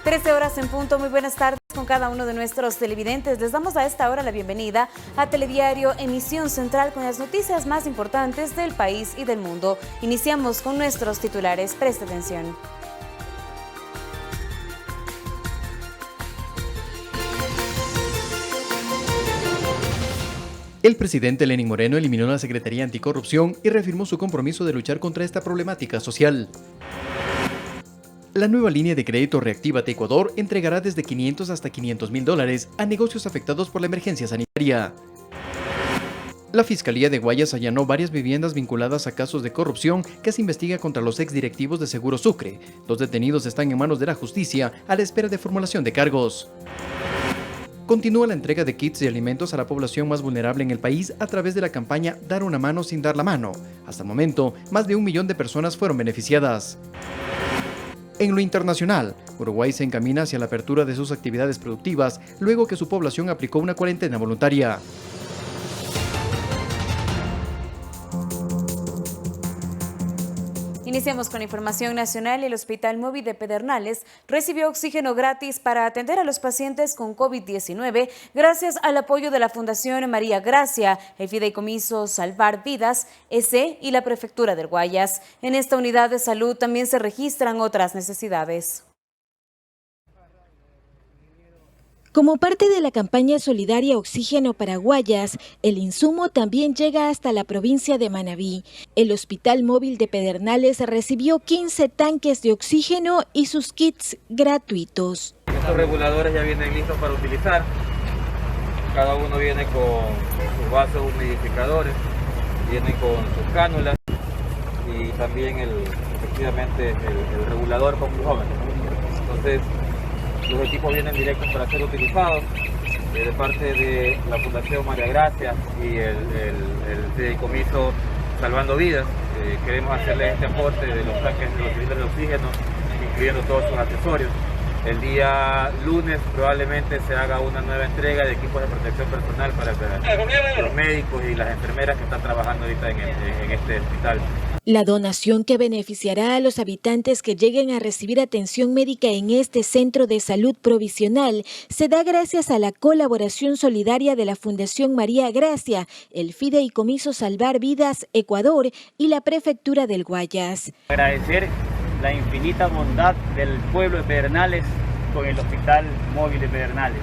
13 horas en punto, muy buenas tardes con cada uno de nuestros televidentes. Les damos a esta hora la bienvenida a Telediario Emisión Central con las noticias más importantes del país y del mundo. Iniciamos con nuestros titulares, preste atención. El presidente Lenín Moreno eliminó la Secretaría Anticorrupción y reafirmó su compromiso de luchar contra esta problemática social. La nueva línea de crédito Reactívate Ecuador entregará desde $500 hasta $500.000 a negocios afectados por la emergencia sanitaria. La Fiscalía de Guayas allanó varias viviendas vinculadas a casos de corrupción que se investiga contra los exdirectivos de Seguro Sucre. Los detenidos están en manos de la justicia a la espera de formulación de cargos. Continúa la entrega de kits y alimentos a la población más vulnerable en el país a través de la campaña Dar una mano sin dar la mano. Hasta el momento, más de 1 millón de personas fueron beneficiadas. En lo internacional, Uruguay se encamina hacia la apertura de sus actividades productivas luego que su población aplicó una cuarentena voluntaria. Iniciamos con información nacional. El Hospital Móvil de Pedernales recibió oxígeno gratis para atender a los pacientes con COVID-19 gracias al apoyo de la Fundación María Gracia, el Fideicomiso Salvar Vidas, EC y la Prefectura del Guayas. En esta unidad de salud también se registran otras necesidades. Como parte de la campaña solidaria Oxígeno para Guayas, el insumo también llega hasta la provincia de Manabí. El Hospital Móvil de Pedernales recibió 15 tanques de oxígeno y sus kits gratuitos. Estos reguladores ya vienen listos para utilizar. Cada uno viene con sus vasos humidificadores, viene con sus cánulas y también efectivamente el regulador con flujómetro. Entonces, los equipos vienen directos para ser utilizados de parte de la Fundación María Gracia y el Fideicomiso Salvando Vidas. Queremos hacerle este aporte de los tanques de los cilindros de oxígeno, incluyendo todos sus accesorios. El día lunes probablemente se haga una nueva entrega de equipos de protección personal para los médicos y las enfermeras que están trabajando ahorita en este hospital. La donación que beneficiará a los habitantes que lleguen a recibir atención médica en este centro de salud provisional se da gracias a la colaboración solidaria de la Fundación María Gracia, el Fideicomiso Salvar Vidas Ecuador y la Prefectura del Guayas. Agradecer la infinita bondad del pueblo de Pedernales con el Hospital Móvil de Pedernales.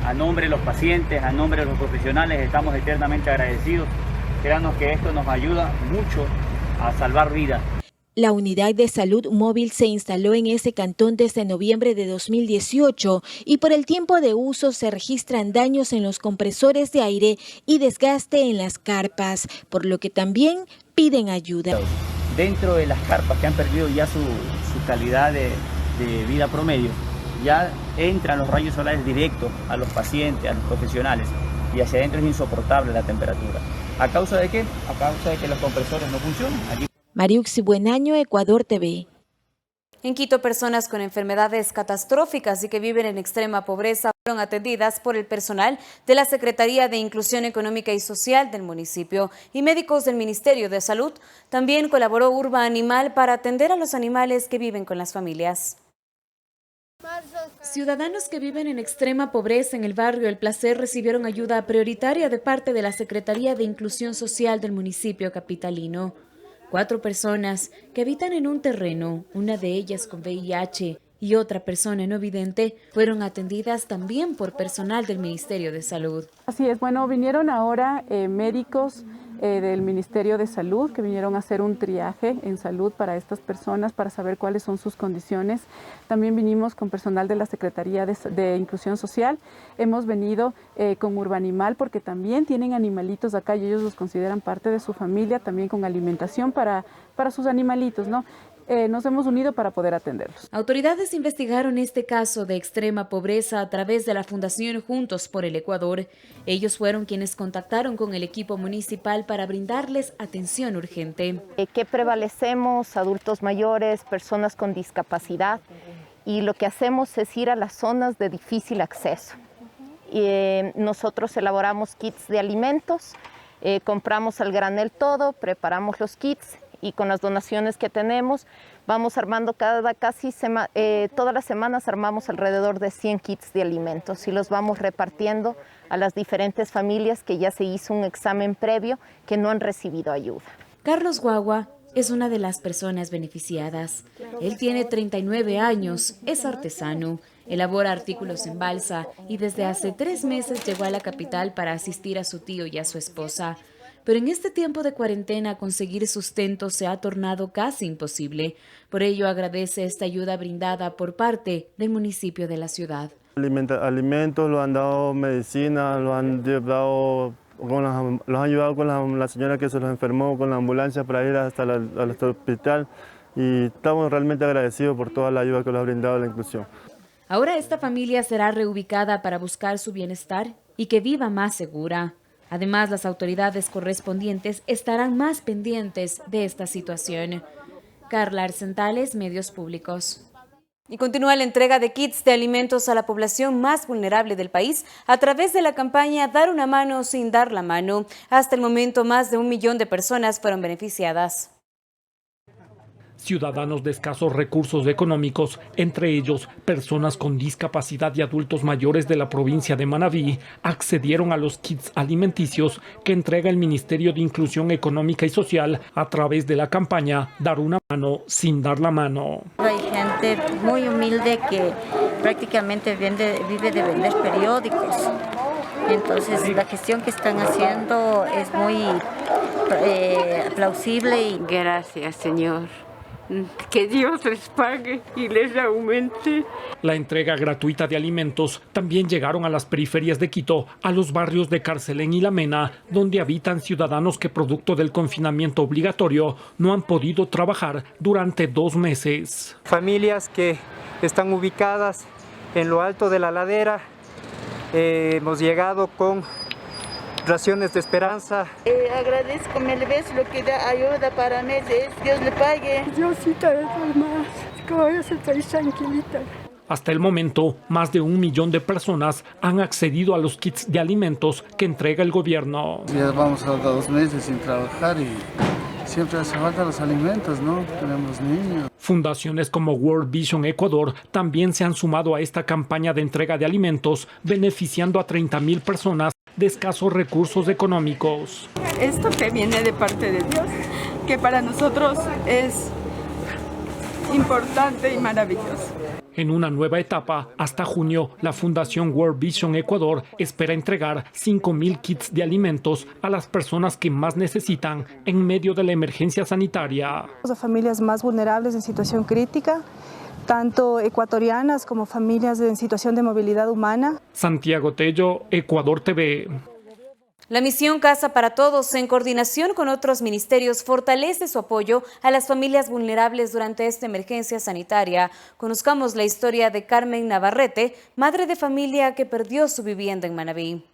A nombre de los pacientes, a nombre de los profesionales, estamos eternamente agradecidos. Créanos que esto nos ayuda mucho a salvar vidas. La unidad de salud móvil se instaló en ese cantón desde noviembre de 2018 y por el tiempo de uso se registran daños en los compresores de aire y desgaste en las carpas, por lo que también piden ayuda. Dentro de las carpas que han perdido ya su calidad de vida promedio, ya entran los rayos solares directos a los pacientes, a los profesionales, y hacia adentro es insoportable la temperatura. ¿A causa de qué? A causa de que los compresores no funcionan. Mariuxi Buenaño, Ecuador TV. En Quito, personas con enfermedades catastróficas y que viven en extrema pobreza fueron atendidas por el personal de la Secretaría de Inclusión Económica y Social del municipio y médicos del Ministerio de Salud. También colaboró Urba Animal para atender a los animales que viven con las familias. Ciudadanos que viven en extrema pobreza en el barrio El Placer recibieron ayuda prioritaria de parte de la Secretaría de Inclusión Social del municipio capitalino. 4 personas que habitan en un terreno, una de ellas con VIH y otra persona no vidente, fueron atendidas también por personal del Ministerio de Salud. Así es, bueno, vinieron ahora médicos del Ministerio de Salud que vinieron a hacer un triaje en salud para estas personas para saber cuáles son sus condiciones. También vinimos con personal de la Secretaría de Inclusión Social. Hemos venido con Urbanimal porque también tienen animalitos acá y ellos los consideran parte de su familia, también con alimentación para sus animalitos, ¿no? Nos hemos unido para poder atenderlos. Autoridades investigaron este caso de extrema pobreza a través de la Fundación Juntos por el Ecuador. Ellos fueron quienes contactaron con el equipo municipal para brindarles atención urgente. Que prevalecemos adultos mayores, personas con discapacidad, y lo que hacemos es ir a las zonas de difícil acceso. Nosotros elaboramos kits de alimentos, compramos al granel todo, preparamos los kits y con las donaciones que tenemos vamos armando todas las semanas armamos alrededor de 100 kits de alimentos y los vamos repartiendo a las diferentes familias que ya se hizo un examen previo que no han recibido ayuda. Carlos Guagua es una de las personas beneficiadas. Él tiene 39 años, es artesano, elabora artículos en balsa y desde hace 3 meses llegó a la capital para asistir a su tío y a su esposa. Pero en este tiempo de cuarentena conseguir sustento se ha tornado casi imposible. Por ello agradece esta ayuda brindada por parte del municipio de la ciudad. Alimentos, lo han dado medicina, lo han llevado, los han ayudado con la señora que se los enfermó con la ambulancia para ir hasta el hospital y estamos realmente agradecidos por toda la ayuda que nos ha brindado la inclusión. Ahora esta familia será reubicada para buscar su bienestar y que viva más segura. Además, las autoridades correspondientes estarán más pendientes de esta situación. Carla Arcentales, Medios Públicos. Y continúa la entrega de kits de alimentos a la población más vulnerable del país a través de la campaña Dar una mano sin dar la mano. Hasta el momento, más de 1 millón de personas fueron beneficiadas. Ciudadanos de escasos recursos económicos, entre ellos personas con discapacidad y adultos mayores de la provincia de Manabí, accedieron a los kits alimenticios que entrega el Ministerio de Inclusión Económica y Social a través de la campaña Dar una mano sin dar la mano. Hay gente muy humilde que prácticamente vive de vender periódicos. Entonces la gestión que están haciendo es muy plausible. Gracias, Señor. Que Dios les pague y les aumente. La entrega gratuita de alimentos también llegaron a las periferias de Quito, a los barrios de Carcelén y La Mena, donde habitan ciudadanos que producto del confinamiento obligatorio no han podido trabajar durante 2 meses. Familias que están ubicadas en lo alto de la ladera, hemos llegado con raciones de esperanza. Agradezco mil veces lo que da ayuda para meses. Dios le pague. Diosita de más, como yo estoy tranquilita. Hasta el momento, más de 1 millón de personas han accedido a los kits de alimentos que entrega el gobierno. Ya vamos a 2 meses sin trabajar y siempre hace falta los alimentos, ¿no? Tenemos niños. Fundaciones como World Vision Ecuador también se han sumado a esta campaña de entrega de alimentos, beneficiando a 30.000 personas de escasos recursos económicos. Esto que viene de parte de Dios, que para nosotros es importante y maravilloso. En una nueva etapa, hasta junio, la Fundación World Vision Ecuador espera entregar 5.000 kits de alimentos a las personas que más necesitan en medio de la emergencia sanitaria. A familias más vulnerables en situación crítica, tanto ecuatorianas como familias en situación de movilidad humana. Santiago Tello, Ecuador TV. La misión Casa para Todos, en coordinación con otros ministerios, fortalece su apoyo a las familias vulnerables durante esta emergencia sanitaria. Conozcamos la historia de Carmen Navarrete, madre de familia que perdió su vivienda en Manabí.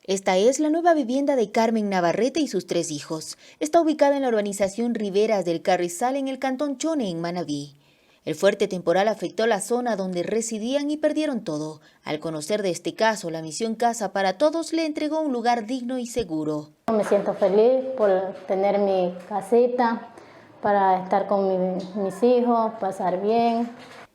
Esta es la nueva vivienda de Carmen Navarrete y sus 3 hijos. Está ubicada en la urbanización Riberas del Carrizal, en el cantón Chone, en Manabí. El fuerte temporal afectó la zona donde residían y perdieron todo. Al conocer de este caso, la misión Casa para Todos le entregó un lugar digno y seguro. Me siento feliz por tener mi casita, para estar con mis hijos, pasar bien.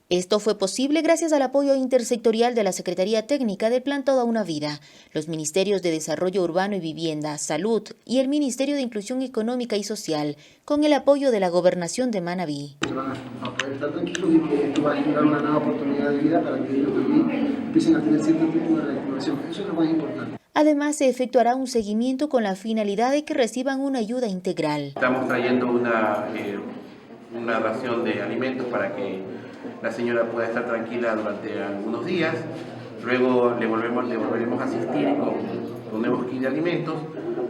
Esto fue posible gracias al apoyo intersectorial de la Secretaría Técnica del Plan Toda una Vida, los Ministerios de Desarrollo Urbano y Vivienda, Salud y el Ministerio de Inclusión Económica y Social, con el apoyo de la Gobernación de Manabí. Se van a poder estar tranquilos y que esto va a generar una nueva oportunidad de vida para que ellos también empiecen a tener cierto tipo de reactivación. Eso es lo más importante. Además, se efectuará un seguimiento con la finalidad de que reciban una ayuda integral. Estamos trayendo una ración de alimentos para que la señora pueda estar tranquila durante algunos días. Luego le volveremos a asistir con nuevos kits de alimentos,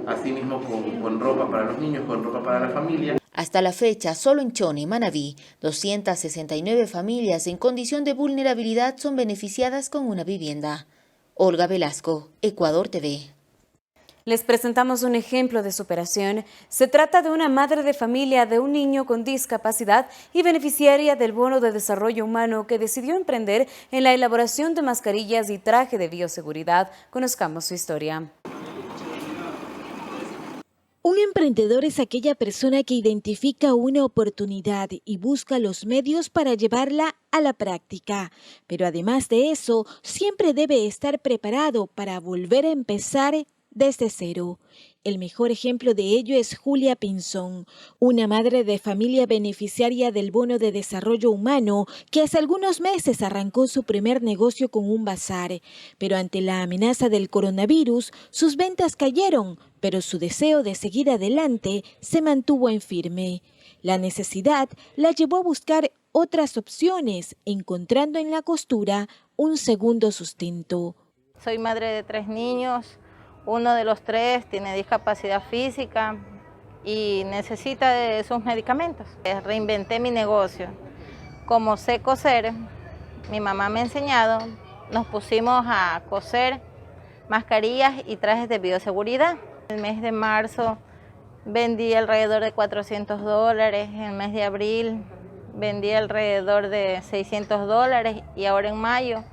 asimismo con ropa para los niños, con ropa para la familia. Hasta la fecha, solo en Chone, Manabí, 269 familias en condición de vulnerabilidad son beneficiadas con una vivienda. Olga Velasco, Ecuador TV. Les presentamos un ejemplo de superación. Se trata de una madre de familia de un niño con discapacidad y beneficiaria del Bono de Desarrollo Humano que decidió emprender en la elaboración de mascarillas y traje de bioseguridad. Conozcamos su historia. Un emprendedor es aquella persona que identifica una oportunidad y busca los medios para llevarla a la práctica. Pero además de eso, siempre debe estar preparado para volver a empezar desde cero. El mejor ejemplo de ello es Julia Pinzón, una madre de familia beneficiaria del Bono de Desarrollo Humano que hace algunos meses arrancó su primer negocio con un bazar. Pero ante la amenaza del coronavirus, sus ventas cayeron, pero su deseo de seguir adelante se mantuvo en firme. La necesidad la llevó a buscar otras opciones, encontrando en la costura un segundo sustento. Soy madre de 3 niños. Uno de los 3 tiene discapacidad física y necesita de sus medicamentos. Reinventé mi negocio. Como sé coser, mi mamá me ha enseñado, nos pusimos a coser mascarillas y trajes de bioseguridad. El mes de marzo vendí alrededor de $400, el mes de abril vendí alrededor de $600 y ahora en mayo,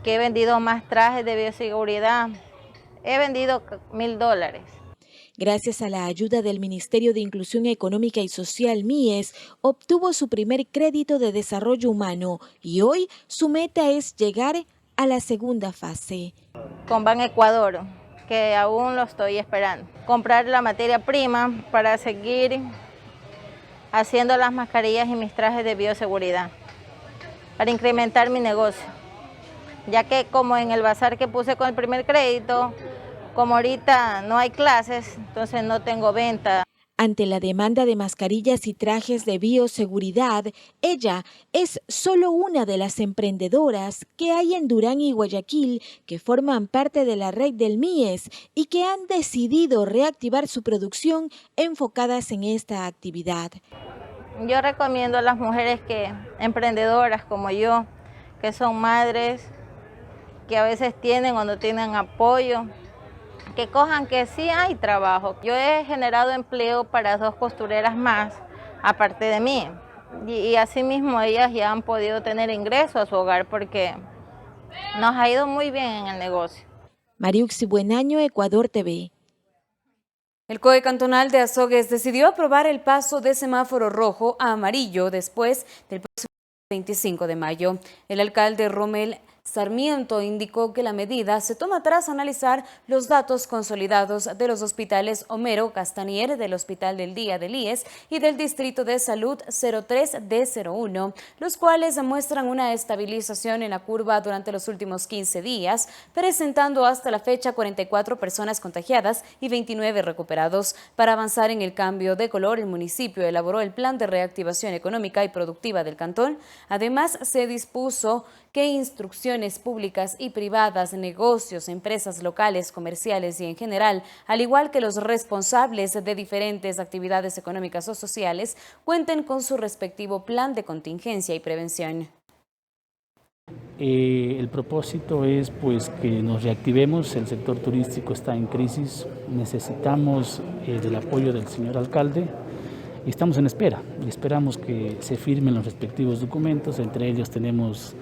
que he vendido más trajes de bioseguridad, he vendido $1,000. Gracias a la ayuda del Ministerio de Inclusión Económica y Social, MIES, obtuvo su primer crédito de desarrollo humano y hoy su meta es llegar a la segunda fase. Con Ban Ecuador, que aún lo estoy esperando. Comprar la materia prima para seguir haciendo las mascarillas y mis trajes de bioseguridad, para incrementar mi negocio. Ya que como en el bazar que puse con el primer crédito, como ahorita no hay clases, entonces no tengo venta. Ante la demanda de mascarillas y trajes de bioseguridad, ella es solo una de las emprendedoras que hay en Durán y Guayaquil que forman parte de la red del MIES y que han decidido reactivar su producción enfocadas en esta actividad. Yo recomiendo a las mujeres emprendedoras como yo, que son madres, que a veces tienen o no tienen apoyo, que cojan que sí hay trabajo. Yo he generado empleo para 2 costureras más, aparte de mí. Y asimismo ellas ya han podido tener ingreso a su hogar porque nos ha ido muy bien en el negocio. Mariuxi Buenaño, Ecuador TV. El COE cantonal de Azogues decidió aprobar el paso de semáforo rojo a amarillo después del próximo 25 de mayo. El alcalde Romel Sarmiento indicó que la medida se toma tras analizar los datos consolidados de los hospitales Homero Castanier, del Hospital del Día del IES y del Distrito de Salud 03D01, los cuales muestran una estabilización en la curva durante los últimos 15 días, presentando hasta la fecha 44 personas contagiadas y 29 recuperados. Para avanzar en el cambio de color, el municipio elaboró el plan de reactivación económica y productiva del cantón. Además, se dispuso que instrucciones públicas y privadas, negocios, empresas locales, comerciales y en general, al igual que los responsables de diferentes actividades económicas o sociales, cuenten con su respectivo plan de contingencia y prevención. El propósito es pues que nos reactivemos, el sector turístico está en crisis, necesitamos del apoyo del señor alcalde y estamos en espera, esperamos que se firmen los respectivos documentos, entre ellos tenemos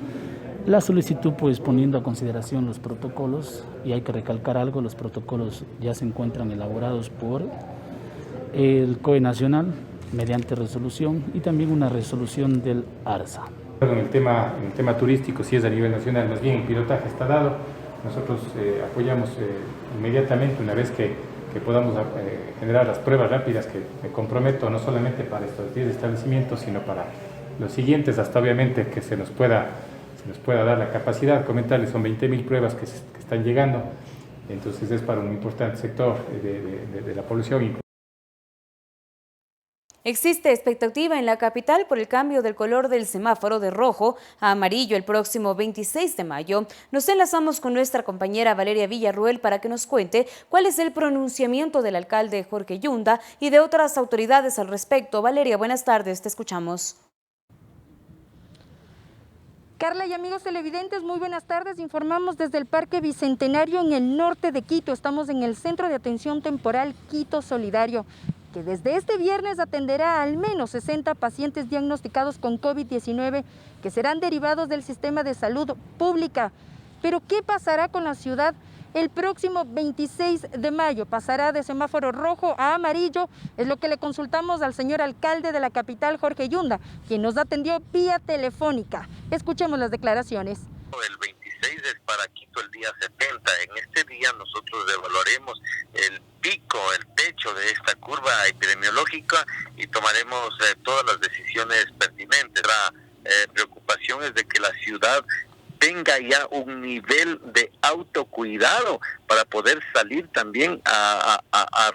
la solicitud pues poniendo a consideración los protocolos, y hay que recalcar algo, los protocolos ya se encuentran elaborados por el COE Nacional mediante resolución y también una resolución del ARSA. En el tema turístico, si es a nivel nacional, más bien el pilotaje está dado, nosotros apoyamos inmediatamente una vez que podamos generar las pruebas rápidas que me comprometo no solamente para estos 10 establecimientos, sino para los siguientes, hasta obviamente que se nos pueda dar la capacidad. Comentarles, son 20.000 pruebas que están llegando, entonces es para un importante sector de la población. Existe expectativa en la capital por el cambio del color del semáforo de rojo a amarillo el próximo 26 de mayo. Nos enlazamos con nuestra compañera Valeria Villarruel para que nos cuente cuál es el pronunciamiento del alcalde Jorge Yunda y de otras autoridades al respecto. Valeria, buenas tardes, te escuchamos. Carla y amigos televidentes, muy buenas tardes. Informamos desde el Parque Bicentenario en el norte de Quito. Estamos en el Centro de Atención Temporal Quito Solidario, que desde este viernes atenderá a al menos 60 pacientes diagnosticados con COVID-19 que serán derivados del sistema de salud pública. Pero ¿qué pasará con la ciudad el próximo 26 de mayo. Pasará de semáforo rojo a amarillo, es lo que le consultamos al señor alcalde de la capital, Jorge Yunda, quien nos atendió vía telefónica. Escuchemos las declaraciones. El 26 es para Quito el día 70. En este día nosotros evaluaremos el pico, el techo de esta curva epidemiológica y tomaremos todas las decisiones pertinentes. La preocupación es de que la ciudad tenga ya un nivel de autocuidado para poder salir también a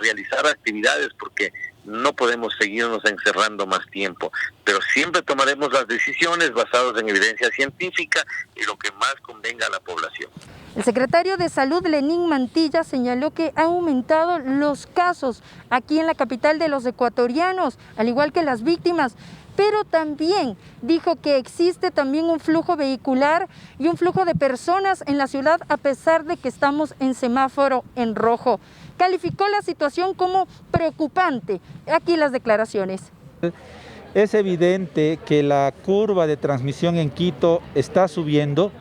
realizar actividades, porque no podemos seguirnos encerrando más tiempo, pero siempre tomaremos las decisiones basadas en evidencia científica y lo que más convenga a la población. El secretario de Salud, Lenín Mantilla, señaló que han aumentado los casos aquí en la capital de los ecuatorianos, al igual que las víctimas, pero también dijo que existe también un flujo vehicular y un flujo de personas en la ciudad a pesar de que estamos en semáforo en rojo. Calificó la situación como preocupante. Aquí las declaraciones. Es evidente que la curva de transmisión en Quito está subiendo.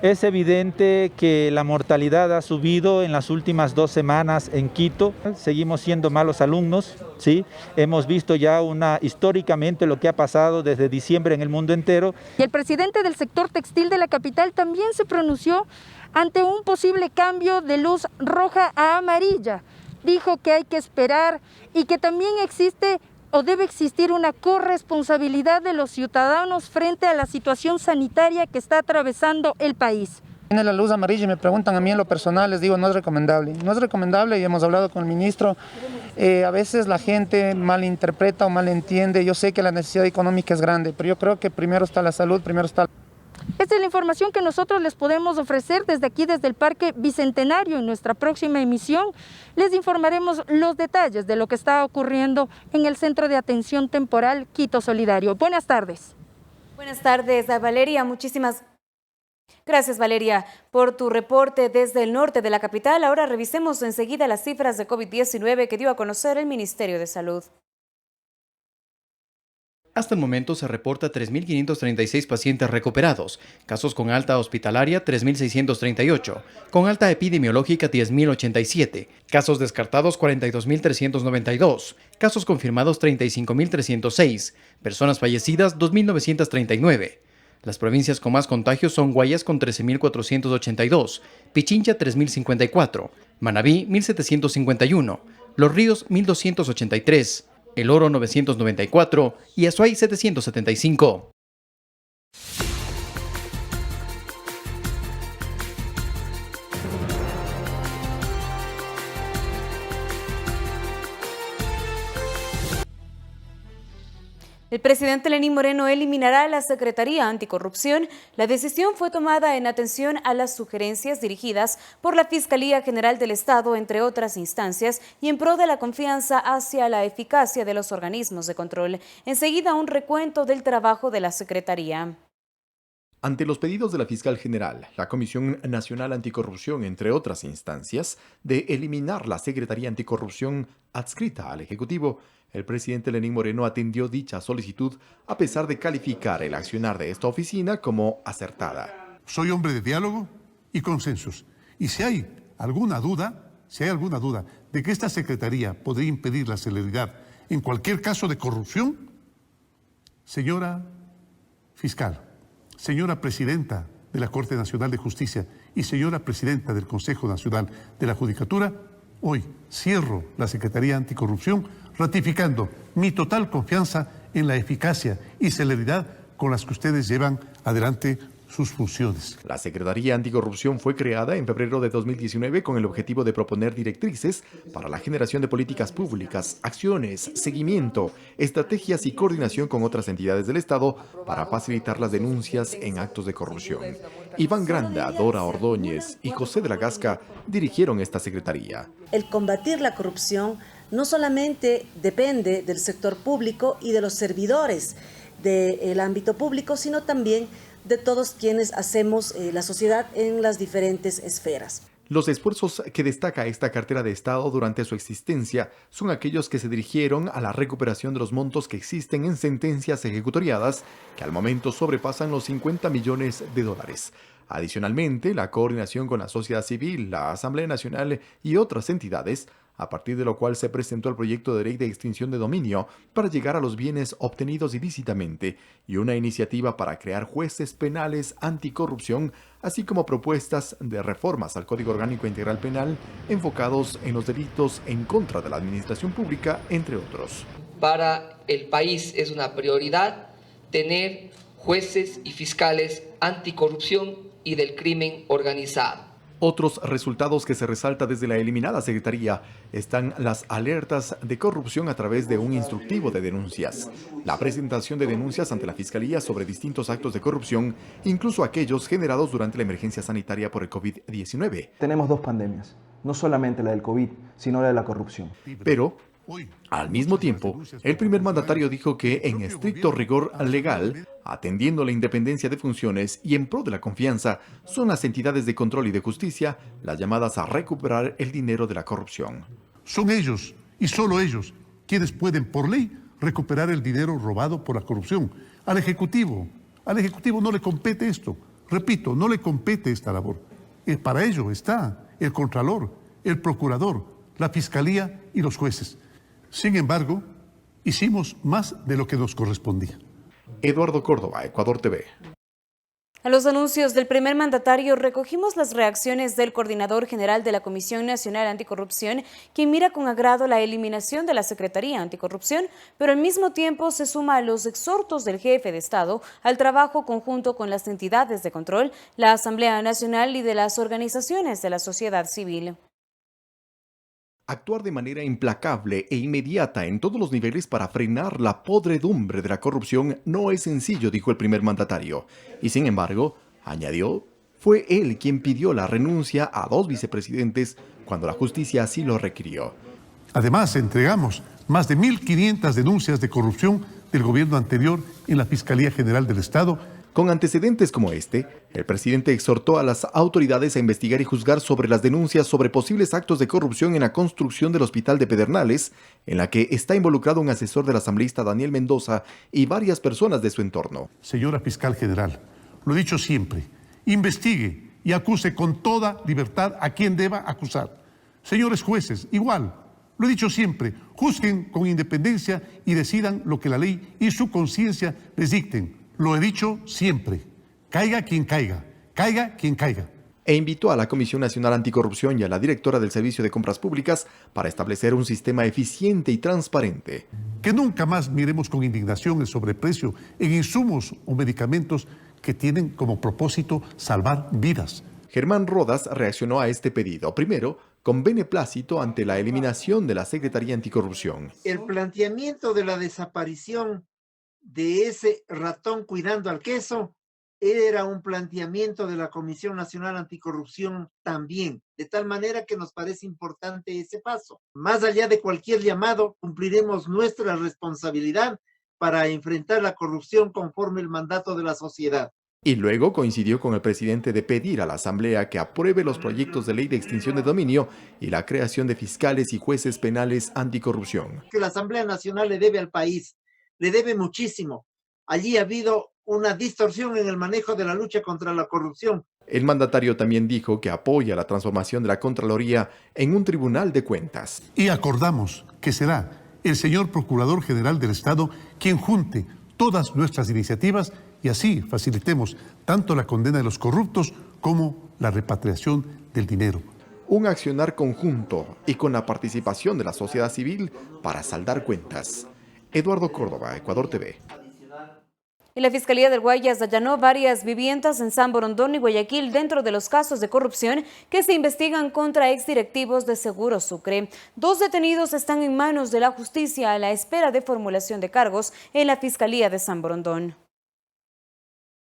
Es evidente que la mortalidad ha subido en las últimas 2 semanas en Quito. Seguimos siendo malos alumnos, ¿sí? Hemos visto ya históricamente lo que ha pasado desde diciembre en el mundo entero. Y el presidente del sector textil de la capital también se pronunció ante un posible cambio de luz roja a amarilla. Dijo que hay que esperar y que también existe o debe existir una corresponsabilidad de los ciudadanos frente a la situación sanitaria que está atravesando el país. Tiene la luz amarilla y me preguntan a mí en lo personal, les digo no es recomendable. No es recomendable y hemos hablado con el ministro. A veces la gente malinterpreta o malentiende. Yo sé que la necesidad económica es grande, pero yo creo que primero está la salud, primero está... Esta es la información que nosotros les podemos ofrecer desde aquí, desde el Parque Bicentenario. En nuestra próxima emisión les informaremos los detalles de lo que está ocurriendo en el Centro de Atención Temporal Quito Solidario. Buenas tardes. Buenas tardes, Valeria. Muchísimas gracias, Valeria, por tu reporte desde el norte de la capital. Ahora revisemos enseguida las cifras de COVID-19 que dio a conocer el Ministerio de Salud. Hasta el momento se reporta 3.536 pacientes recuperados, casos con alta hospitalaria 3.638, con alta epidemiológica 10.087, casos descartados 42.392, casos confirmados 35.306, personas fallecidas 2.939. Las provincias con más contagios son Guayas con 13.482, Pichincha 3.054, Manabí 1.751, Los Ríos 1.283, El Oro 994 y Azuay 775. El presidente Lenín Moreno eliminará la Secretaría Anticorrupción. La decisión fue tomada en atención a las sugerencias dirigidas por la Fiscalía General del Estado, entre otras instancias, y en pro de la confianza hacia la eficacia de los organismos de control. Enseguida, un recuento del trabajo de la Secretaría. Ante los pedidos de la Fiscal General, la Comisión Nacional Anticorrupción, entre otras instancias, de eliminar la Secretaría Anticorrupción adscrita al Ejecutivo, el presidente Lenín Moreno atendió dicha solicitud a pesar de calificar el accionar de esta oficina como acertada. Soy hombre de diálogo y consensos. Y si hay alguna duda de que esta Secretaría podría impedir la celeridad en cualquier caso de corrupción, señora fiscal, señora presidenta de la Corte Nacional de Justicia y señora presidenta del Consejo Nacional de la Judicatura, hoy cierro la Secretaría Anticorrupción ratificando mi total confianza en la eficacia y celeridad con las que ustedes llevan adelante sus funciones. La Secretaría Anticorrupción fue creada en febrero de 2019 con el objetivo de proponer directrices para la generación de políticas públicas, acciones, seguimiento, estrategias y coordinación con otras entidades del Estado para facilitar las denuncias en actos de corrupción. Iván Granda, Dora Ordóñez y José de la Gasca dirigieron esta secretaría. El combatir la corrupción no solamente depende del sector público y de los servidores del ámbito público, sino también de todos quienes hacemos la sociedad en las diferentes esferas. Los esfuerzos que destaca esta cartera de Estado durante su existencia son aquellos que se dirigieron a la recuperación de los montos que existen en sentencias ejecutoriadas, que al momento sobrepasan los $50 millones. Adicionalmente, la coordinación con la sociedad civil, la Asamblea Nacional y otras entidades, a partir de lo cual se presentó el proyecto de ley de extinción de dominio para llegar a los bienes obtenidos ilícitamente y una iniciativa para crear jueces penales anticorrupción, así como propuestas de reformas al Código Orgánico Integral Penal enfocados en los delitos en contra de la administración pública, entre otros. Para el país es una prioridad tener jueces y fiscales anticorrupción y del crimen organizado. Otros resultados que se resalta desde la eliminada Secretaría están las alertas de corrupción a través de un instructivo de denuncias, la presentación de denuncias ante la Fiscalía sobre distintos actos de corrupción, incluso aquellos generados durante la emergencia sanitaria por el COVID-19. Tenemos dos pandemias, no solamente la del COVID, sino la de la corrupción. Pero, al mismo tiempo, el primer mandatario dijo que en estricto rigor legal, atendiendo la independencia de funciones y en pro de la confianza, son las entidades de control y de justicia las llamadas a recuperar el dinero de la corrupción. Son ellos, y solo ellos, quienes pueden por ley recuperar el dinero robado por la corrupción. Al Ejecutivo no le compete esto. Repito, no le compete esta labor. Para ello está el Contralor, el Procurador, la Fiscalía y los jueces. Sin embargo, hicimos más de lo que nos correspondía. Eduardo Córdoba, Ecuador TV. A los anuncios del primer mandatario recogimos las reacciones del coordinador general de la Comisión Nacional Anticorrupción, quien mira con agrado la eliminación de la Secretaría Anticorrupción, pero al mismo tiempo se suma a los exhortos del jefe de Estado al trabajo conjunto con las entidades de control, la Asamblea Nacional y de las organizaciones de la sociedad civil. Actuar de manera implacable e inmediata en todos los niveles para frenar la podredumbre de la corrupción no es sencillo, dijo el primer mandatario. Y sin embargo, añadió, fue él quien pidió la renuncia a 2 vicepresidentes cuando la justicia así lo requirió. Además, entregamos más de 1.500 denuncias de corrupción del gobierno anterior en la Fiscalía General del Estado. Con antecedentes como este, el presidente exhortó a las autoridades a investigar y juzgar sobre las denuncias sobre posibles actos de corrupción en la construcción del Hospital de Pedernales, en la que está involucrado un asesor del asambleísta Daniel Mendoza y varias personas de su entorno. Señora Fiscal General, lo he dicho siempre, investigue y acuse con toda libertad a quien deba acusar. Señores jueces, igual, lo he dicho siempre, juzguen con independencia y decidan lo que la ley y su conciencia les dicten. Lo he dicho siempre, caiga quien caiga, caiga quien caiga. E invitó a la Comisión Nacional Anticorrupción y a la directora del Servicio de Compras Públicas para establecer un sistema eficiente y transparente. Que nunca más miremos con indignación el sobreprecio en insumos o medicamentos que tienen como propósito salvar vidas. Germán Rodas reaccionó a este pedido, primero, con beneplácito ante la eliminación de la Secretaría Anticorrupción. El planteamiento de la desaparición de ese ratón cuidando al queso era un planteamiento de la Comisión Nacional Anticorrupción también, de tal manera que nos parece importante ese paso. Más allá de cualquier llamado, cumpliremos nuestra responsabilidad para enfrentar la corrupción conforme el mandato de la sociedad. Y luego coincidió con el presidente de pedir a la Asamblea que apruebe los proyectos de ley de extinción de dominio y la creación de fiscales y jueces penales anticorrupción. Que la Asamblea Nacional le debe al país, le debe muchísimo. Allí ha habido una distorsión en el manejo de la lucha contra la corrupción. El mandatario también dijo que apoya la transformación de la Contraloría en un tribunal de cuentas. Y acordamos que será el señor Procurador General del Estado quien junte todas nuestras iniciativas y así facilitemos tanto la condena de los corruptos como la repatriación del dinero. Un accionar conjunto y con la participación de la sociedad civil para saldar cuentas. Eduardo Córdoba, Ecuador TV. Y la Fiscalía del Guayas allanó varias viviendas en San Borondón y Guayaquil dentro de los casos de corrupción que se investigan contra exdirectivos de Seguro Sucre. 2 detenidos están en manos de la justicia a la espera de formulación de cargos en la Fiscalía de San Borondón.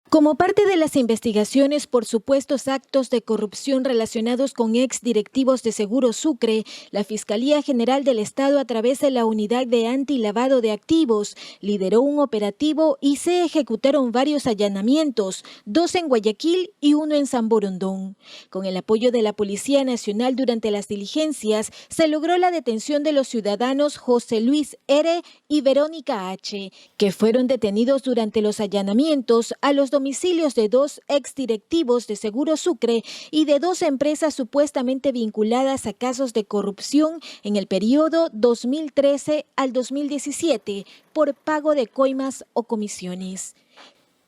Como parte de las investigaciones por supuestos actos de corrupción relacionados con exdirectivos de Seguro Sucre, la Fiscalía General del Estado, a través de la Unidad de Antilavado de Activos, lideró un operativo y se ejecutaron varios allanamientos, 2 en Guayaquil y 1 en San Borondón. Con el apoyo de la Policía Nacional durante las diligencias, se logró la detención de los ciudadanos José Luis R. y Verónica H., que fueron detenidos durante los allanamientos a los domicilios domicilios de 2 exdirectivos de Seguro Sucre y de 2 empresas supuestamente vinculadas a casos de corrupción en el periodo 2013 al 2017 por pago de coimas o comisiones.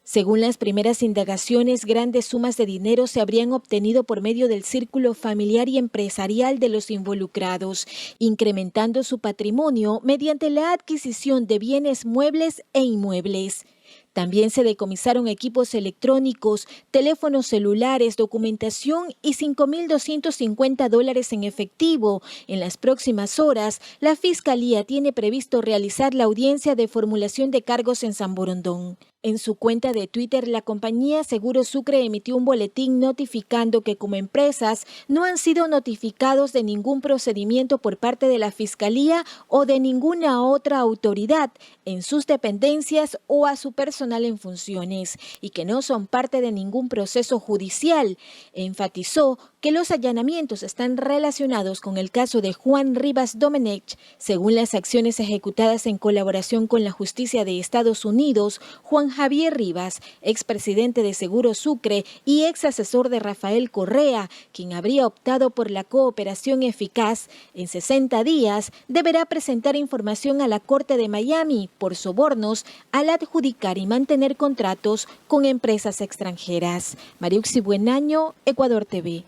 Según las primeras indagaciones, grandes sumas de dinero se habrían obtenido por medio del círculo familiar y empresarial de los involucrados, incrementando su patrimonio mediante la adquisición de bienes muebles e inmuebles. También se decomisaron equipos electrónicos, teléfonos celulares, documentación y $5.250 en efectivo. En las próximas horas, la Fiscalía tiene previsto realizar la audiencia de formulación de cargos en San Borondón. En su cuenta de Twitter, la compañía Seguro Sucre emitió un boletín notificando que como empresas no han sido notificados de ningún procedimiento por parte de la Fiscalía o de ninguna otra autoridad en sus dependencias o a su personal en funciones y que no son parte de ningún proceso judicial. Enfatizó que los allanamientos están relacionados con el caso de Juan Rivas Domenech. Según las acciones ejecutadas en colaboración con la Justicia de Estados Unidos, Juan Javier Rivas, expresidente de Seguro Sucre y ex asesor de Rafael Correa, quien habría optado por la cooperación eficaz, en 60 días deberá presentar información a la Corte de Miami por sobornos al adjudicar y mantener contratos con empresas extranjeras. Mariuxi Buenaño, Ecuador TV.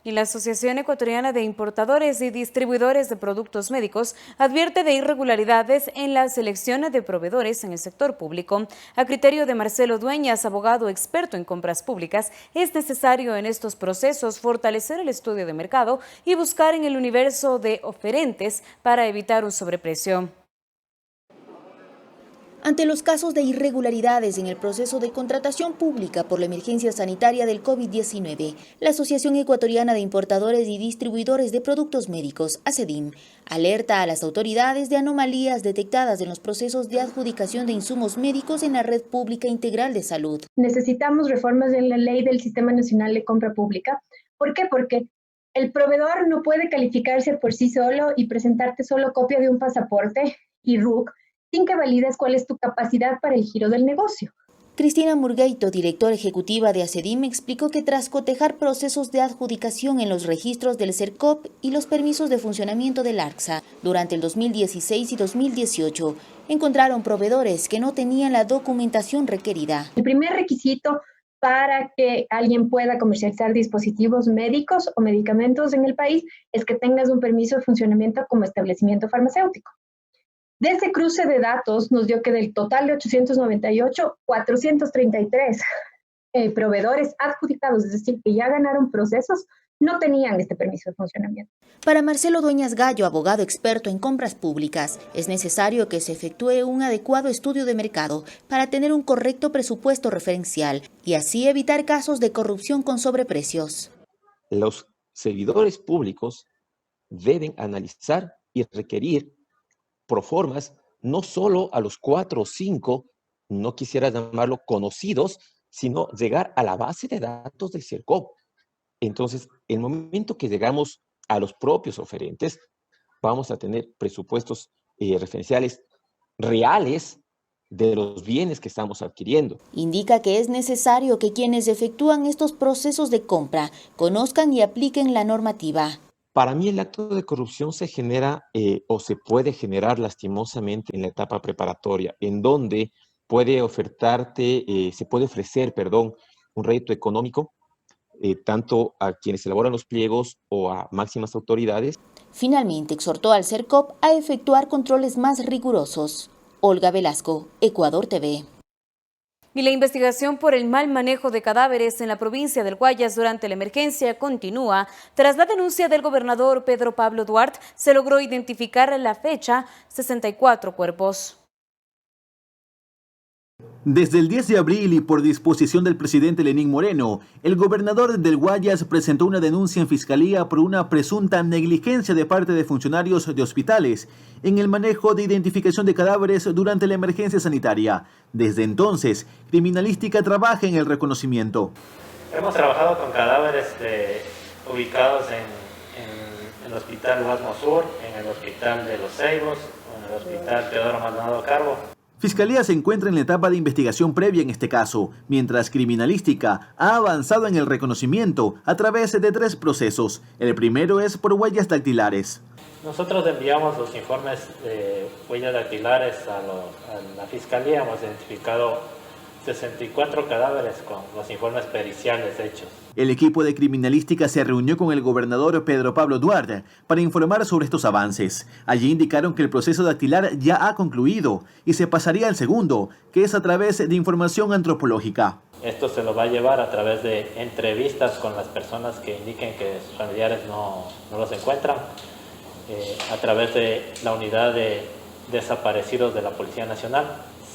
Y la Asociación Ecuatoriana de Importadores y Distribuidores de Productos Médicos advierte de irregularidades en la selección de proveedores en el sector público. A criterio de Marcelo Dueñas, abogado experto en compras públicas, es necesario en estos procesos fortalecer el estudio de mercado y buscar en el universo de oferentes para evitar un sobreprecio. Ante los casos de irregularidades en el proceso de contratación pública por la emergencia sanitaria del COVID-19, la Asociación Ecuatoriana de Importadores y Distribuidores de Productos Médicos, ACEDIM, alerta a las autoridades de anomalías detectadas en los procesos de adjudicación de insumos médicos en la red pública integral de salud. Necesitamos reformas en la ley del Sistema Nacional de Compra Pública. ¿Por qué? Porque el proveedor no puede calificarse por sí solo y presentarte solo copia de un pasaporte y RUC, sin que valides cuál es tu capacidad para el giro del negocio. Cristina Murgueito, directora ejecutiva de ACEDIM, explicó que tras cotejar procesos de adjudicación en los registros del CERCOP y los permisos de funcionamiento del ARCSA durante el 2016 y 2018, encontraron proveedores que no tenían la documentación requerida. El primer requisito para que alguien pueda comercializar dispositivos médicos o medicamentos en el país es que tengas un permiso de funcionamiento como establecimiento farmacéutico. De ese cruce de datos nos dio que del total de 898, 433 proveedores adjudicados, es decir, que ya ganaron procesos, no tenían este permiso de funcionamiento. Para Marcelo Dueñas Gallo, abogado experto en compras públicas, es necesario que se efectúe un adecuado estudio de mercado para tener un correcto presupuesto referencial y así evitar casos de corrupción con sobreprecios. Los servidores públicos deben analizar y requerir proformas, no solo a los 4 o 5, no quisiera llamarlo conocidos, sino llegar a la base de datos del CERCOP. Entonces, el momento que llegamos a los propios oferentes, vamos a tener presupuestos referenciales reales de los bienes que estamos adquiriendo. Indica que es necesario que quienes efectúan estos procesos de compra conozcan y apliquen la normativa. Para mí el acto de corrupción se genera o se puede generar lastimosamente en la etapa preparatoria, en donde puede se puede ofrecer, un rédito económico, tanto a quienes elaboran los pliegos o a máximas autoridades. Finalmente exhortó al CERCOP a efectuar controles más rigurosos. Olga Velasco, Ecuador TV. Y la investigación por el mal manejo de cadáveres en la provincia del Guayas durante la emergencia continúa. Tras la denuncia del gobernador Pedro Pablo Duarte, se logró identificar a la fecha 64 cuerpos. Desde el 10 de abril y por disposición del presidente Lenín Moreno, el gobernador del Guayas presentó una denuncia en fiscalía por una presunta negligencia de parte de funcionarios de hospitales en el manejo de identificación de cadáveres durante la emergencia sanitaria. Desde entonces, Criminalística trabaja en el reconocimiento. Hemos trabajado con cadáveres ubicados en el Hospital Guasmo Sur, en el Hospital de Los Ceibos, en el Hospital Teodoro Maldonado Carbo. Fiscalía se encuentra en la etapa de investigación previa en este caso, mientras Criminalística ha avanzado en el reconocimiento a través de 3 procesos. El primero es por huellas dactilares. Nosotros enviamos los informes de huellas dactilares a la Fiscalía. Hemos identificado 64 cadáveres con los informes periciales hechos. El equipo de Criminalística se reunió con el gobernador Pedro Pablo Duarte para informar sobre estos avances. Allí indicaron que el proceso dactilar ya ha concluido y se pasaría al segundo, que es a través de información antropológica. Esto se lo va a llevar a través de entrevistas con las personas que indiquen que sus familiares no los encuentran, a través de la unidad de desaparecidos de la Policía Nacional.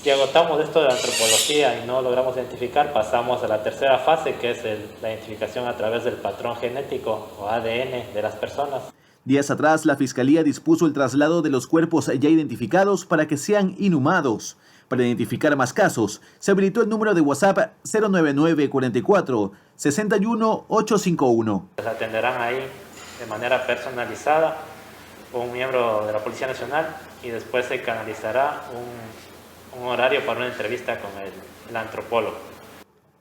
Si agotamos esto de la antropología y no logramos identificar, pasamos a la tercera fase, que es la identificación a través del patrón genético o ADN de las personas. Días atrás, la Fiscalía dispuso el traslado de los cuerpos ya identificados para que sean inhumados. Para identificar más casos, se habilitó el número de WhatsApp 099 44 61 851. Se atenderán ahí de manera personalizada un miembro de la Policía Nacional y después se canalizará un horario para una entrevista con el antropólogo.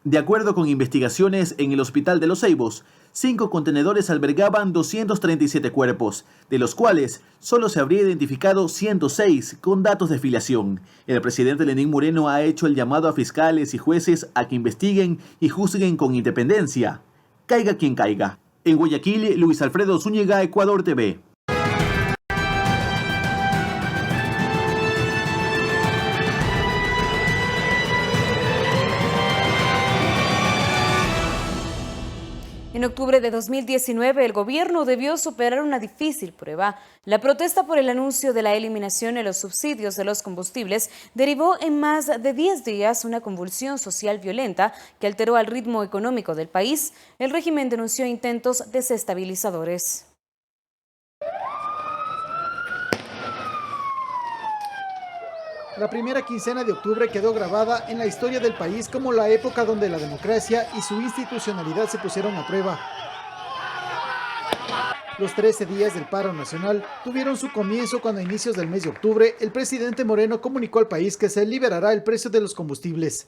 De acuerdo con investigaciones en el Hospital de Los Ceibos, 5 contenedores albergaban 237 cuerpos, de los cuales solo se habría identificado 106 con datos de filiación. El presidente Lenín Moreno ha hecho el llamado a fiscales y jueces a que investiguen y juzguen con independencia. Caiga quien caiga. En Guayaquil, Luis Alfredo Zúñiga, Ecuador TV. En octubre de 2019, el gobierno debió superar una difícil prueba. La protesta por el anuncio de la eliminación de los subsidios de los combustibles derivó en más de 10 días una convulsión social violenta que alteró al ritmo económico del país. El régimen denunció intentos desestabilizadores. La primera quincena de octubre quedó grabada en la historia del país como la época donde la democracia y su institucionalidad se pusieron a prueba. Los 13 días del paro nacional tuvieron su comienzo cuando a inicios del mes de octubre el presidente Moreno comunicó al país que se liberará el precio de los combustibles.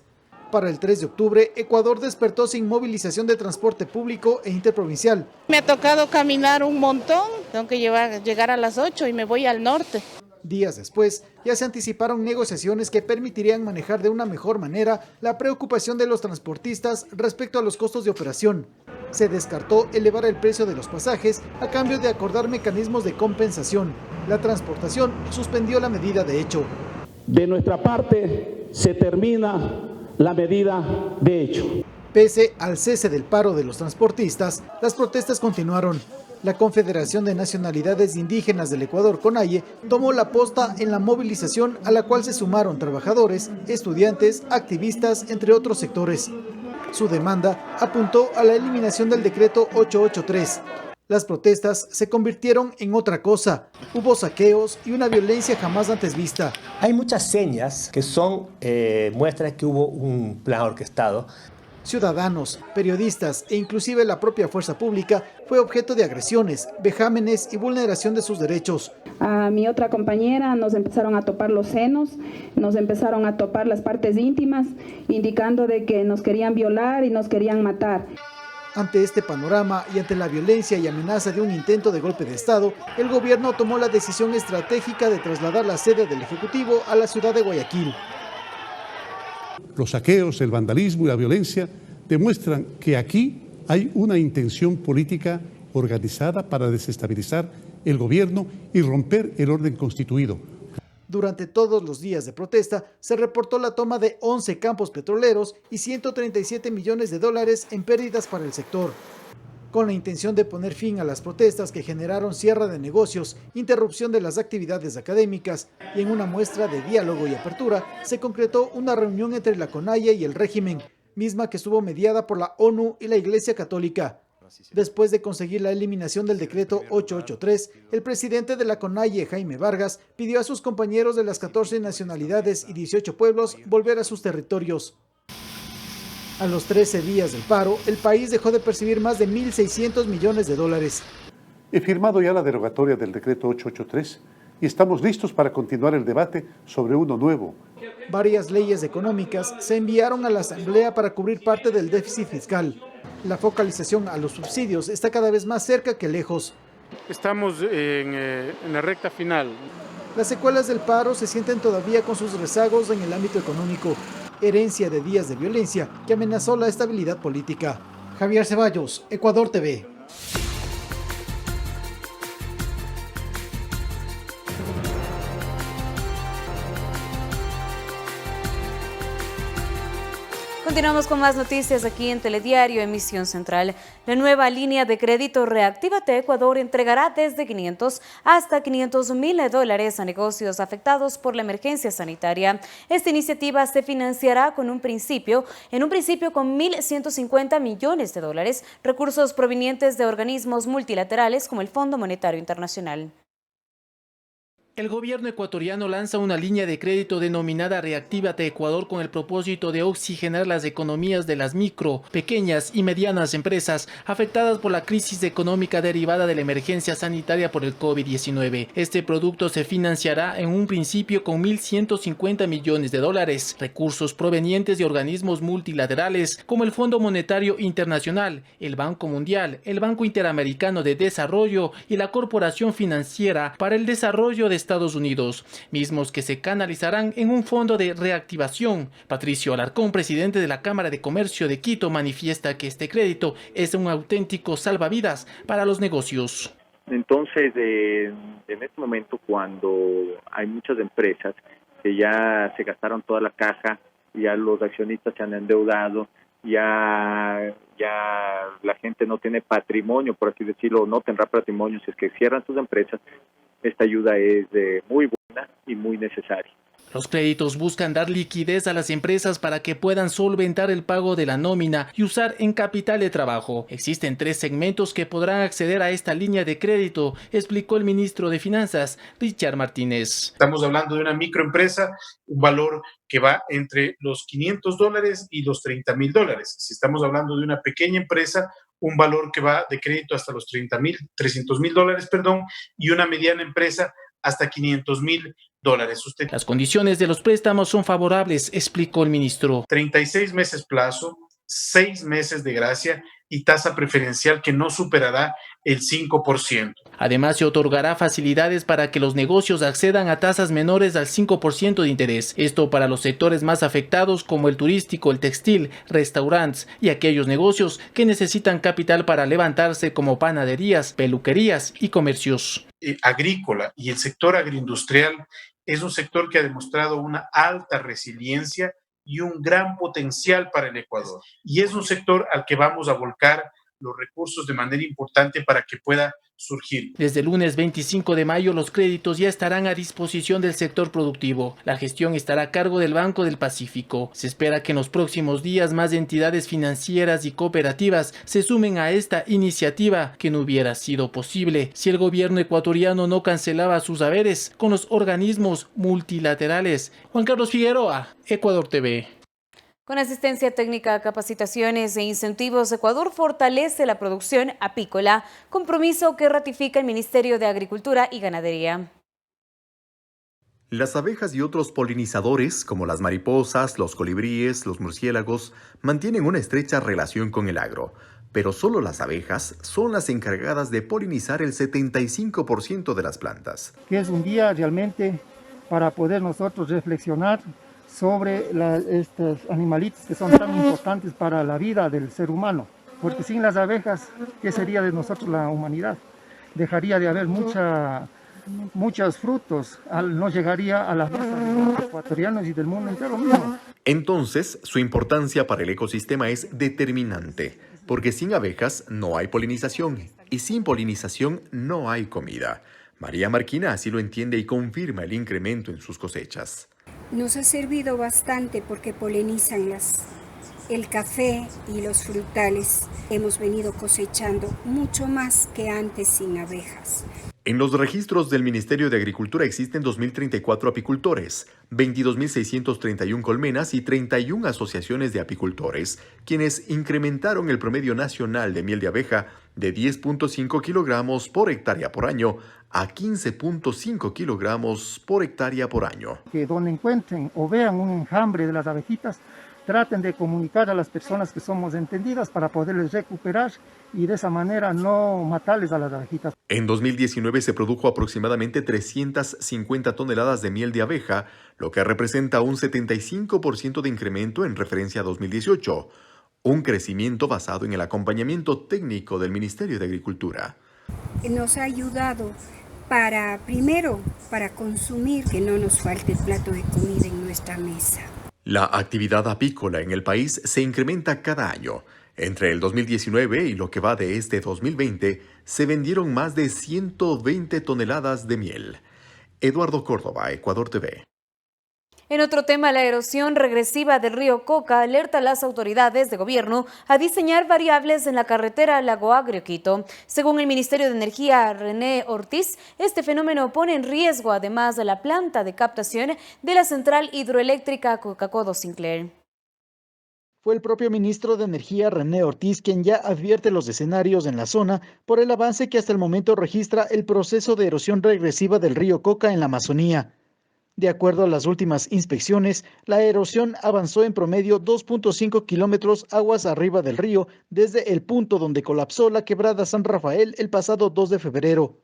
Para el 3 de octubre, Ecuador despertó sin movilización de transporte público e interprovincial. Me ha tocado caminar un montón, tengo que llegar a las 8 y me voy al norte. Días después, ya se anticiparon negociaciones que permitirían manejar de una mejor manera la preocupación de los transportistas respecto a los costos de operación. Se descartó elevar el precio de los pasajes a cambio de acordar mecanismos de compensación. La transportación suspendió la medida de hecho. De nuestra parte, se termina la medida de hecho. Pese al cese del paro de los transportistas, las protestas continuaron. La Confederación de Nacionalidades Indígenas del Ecuador, CONAIE, tomó la posta en la movilización a la cual se sumaron trabajadores, estudiantes, activistas, entre otros sectores. Su demanda apuntó a la eliminación del decreto 883. Las protestas se convirtieron en otra cosa. Hubo saqueos y una violencia jamás antes vista. Hay muchas señas que son muestras que hubo un plan orquestado. Ciudadanos, periodistas e inclusive la propia fuerza pública fue objeto de agresiones, vejámenes y vulneración de sus derechos. A mi otra compañera nos empezaron a topar los senos, nos empezaron a topar las partes íntimas, indicando de que nos querían violar y nos querían matar. Ante este panorama y ante la violencia y amenaza de un intento de golpe de Estado, el gobierno tomó la decisión estratégica de trasladar la sede del Ejecutivo a la ciudad de Guayaquil. Los saqueos, el vandalismo y la violencia demuestran que aquí hay una intención política organizada para desestabilizar el gobierno y romper el orden constituido. Durante todos los días de protesta se reportó la toma de 11 campos petroleros y 137 millones de dólares en pérdidas para el sector. Con la intención de poner fin a las protestas que generaron cierre de negocios, interrupción de las actividades académicas y en una muestra de diálogo y apertura, se concretó una reunión entre la CONAIE y el régimen, misma que estuvo mediada por la ONU y la Iglesia Católica. Después de conseguir la eliminación del decreto 883, el presidente de la CONAIE, Jaime Vargas, pidió a sus compañeros de las 14 nacionalidades y 18 pueblos volver a sus territorios. A los 13 días del paro, el país dejó de percibir más de 1.600 millones de dólares. He firmado ya la derogatoria del decreto 883 y estamos listos para continuar el debate sobre uno nuevo. Varias leyes económicas se enviaron a la Asamblea para cubrir parte del déficit fiscal. La focalización a los subsidios está cada vez más cerca que lejos. Estamos en la recta final. Las secuelas del paro se sienten todavía con sus rezagos en el ámbito económico, herencia de días de violencia que amenazó la estabilidad política. Javier Ceballos, Ecuador TV. Continuamos con más noticias aquí en Telediario, emisión central. La nueva línea de crédito Reactívate Ecuador entregará desde 500 hasta $500.000 a negocios afectados por la emergencia sanitaria. Esta iniciativa se financiará en un principio con $1.150 millones, recursos provenientes de organismos multilaterales como el Fondo Monetario Internacional. El gobierno ecuatoriano lanza una línea de crédito denominada Reactívate Ecuador con el propósito de oxigenar las economías de las micro, pequeñas y medianas empresas afectadas por la crisis económica derivada de la emergencia sanitaria por el COVID-19. Este producto se financiará en un principio con $1.150 millones, recursos provenientes de organismos multilaterales como el Fondo Monetario Internacional, el Banco Mundial, el Banco Interamericano de Desarrollo y la Corporación Financiera para el Desarrollo de Estados Unidos, mismos que se canalizarán en un fondo de reactivación. Patricio Alarcón, presidente de la Cámara de Comercio de Quito, manifiesta que este crédito es un auténtico salvavidas para los negocios. Entonces, en este momento, cuando hay muchas empresas que ya se gastaron toda la caja, ya los accionistas se han endeudado, ya la gente no tiene patrimonio, por así decirlo, no tendrá patrimonio si es que cierran sus empresas, esta ayuda es muy buena y muy necesaria. Los créditos buscan dar liquidez a las empresas para que puedan solventar el pago de la nómina y usar en capital de trabajo. Existen 3 segmentos que podrán acceder a esta línea de crédito, explicó el ministro de Finanzas, Richard Martínez. Estamos hablando de una microempresa, un valor que va entre los $500 y los $30.000. Si estamos hablando de una pequeña empresa, un valor que va de crédito hasta los $300.000, y una mediana empresa hasta $500.000. Las condiciones de los préstamos son favorables, explicó el ministro. 36 meses plazo, 6 meses de gracia y tasa preferencial que no superará el 5%. Además, se otorgará facilidades para que los negocios accedan a tasas menores al 5% de interés. Esto para los sectores más afectados como el turístico, el textil, restaurantes y aquellos negocios que necesitan capital para levantarse como panaderías, peluquerías y comercios. Agrícola y el sector agroindustrial es un sector que ha demostrado una alta resiliencia y un gran potencial para el Ecuador. Y es un sector al que vamos a volcar los recursos de manera importante para que pueda surgir. Desde el lunes 25 de mayo los créditos ya estarán a disposición del sector productivo. La gestión estará a cargo del Banco del Pacífico. Se espera que en los próximos días más entidades financieras y cooperativas se sumen a esta iniciativa que no hubiera sido posible si el gobierno ecuatoriano no cancelaba sus haberes con los organismos multilaterales. Juan Carlos Figueroa, Ecuador TV. Con asistencia técnica, capacitaciones e incentivos, Ecuador fortalece la producción apícola, compromiso que ratifica el Ministerio de Agricultura y Ganadería. Las abejas y otros polinizadores, como las mariposas, los colibríes, los murciélagos, mantienen una estrecha relación con el agro, pero solo las abejas son las encargadas de polinizar el 75% de las plantas. Que es un día realmente para poder nosotros reflexionar sobre estos animalitos que son tan importantes para la vida del ser humano, porque sin las abejas, ¿qué sería de nosotros la humanidad? Dejaría de haber muchos frutos, no llegaría a las mesas de los ecuatorianos y del mundo entero mismo. Entonces, su importancia para el ecosistema es determinante, porque sin abejas no hay polinización, y sin polinización no hay comida. María Marquina así lo entiende y confirma el incremento en sus cosechas. Nos ha servido bastante porque polinizan el café y los frutales. Hemos venido cosechando mucho más que antes sin abejas. En los registros del Ministerio de Agricultura existen 2.034 apicultores, 22.631 colmenas y 31 asociaciones de apicultores, quienes incrementaron el promedio nacional de miel de abeja de 10.5 kilogramos por hectárea por año a 15.5 kilogramos por hectárea por año. Que donde encuentren o vean un enjambre de las abejitas, traten de comunicar a las personas que somos entendidas para poderles recuperar y de esa manera no matarles a las abejitas. En 2019 se produjo aproximadamente 350 toneladas de miel de abeja, lo que representa un 75% de incremento en referencia a 2018, un crecimiento basado en el acompañamiento técnico del Ministerio de Agricultura. Nos ha ayudado primero para consumir, que no nos falte el plato de comida en nuestra mesa. La actividad apícola en el país se incrementa cada año. Entre el 2019 y lo que va de este 2020, se vendieron más de 120 toneladas de miel. Eduardo Córdoba, Ecuador TV. En otro tema, la erosión regresiva del río Coca alerta a las autoridades de gobierno a diseñar variables en la carretera Lago Agrio-Quito. Según el Ministerio de Energía, René Ortiz, este fenómeno pone en riesgo además de la planta de captación de la central hidroeléctrica Coca-Codo-Sinclair. Fue el propio ministro de Energía, René Ortiz, quien ya advierte los escenarios en la zona por el avance que hasta el momento registra el proceso de erosión regresiva del río Coca en la Amazonía. De acuerdo a las últimas inspecciones, la erosión avanzó en promedio 2.5 kilómetros aguas arriba del río desde el punto donde colapsó la quebrada San Rafael el pasado 2 de febrero.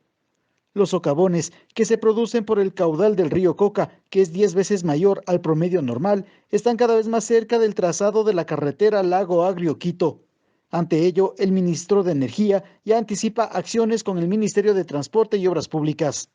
Los socavones que se producen por el caudal del río Coca, que es 10 veces mayor al promedio normal, están cada vez más cerca del trazado de la carretera Lago Agrio-Quito. Ante ello, el ministro de Energía ya anticipa acciones con el Ministerio de Transporte y Obras Públicas.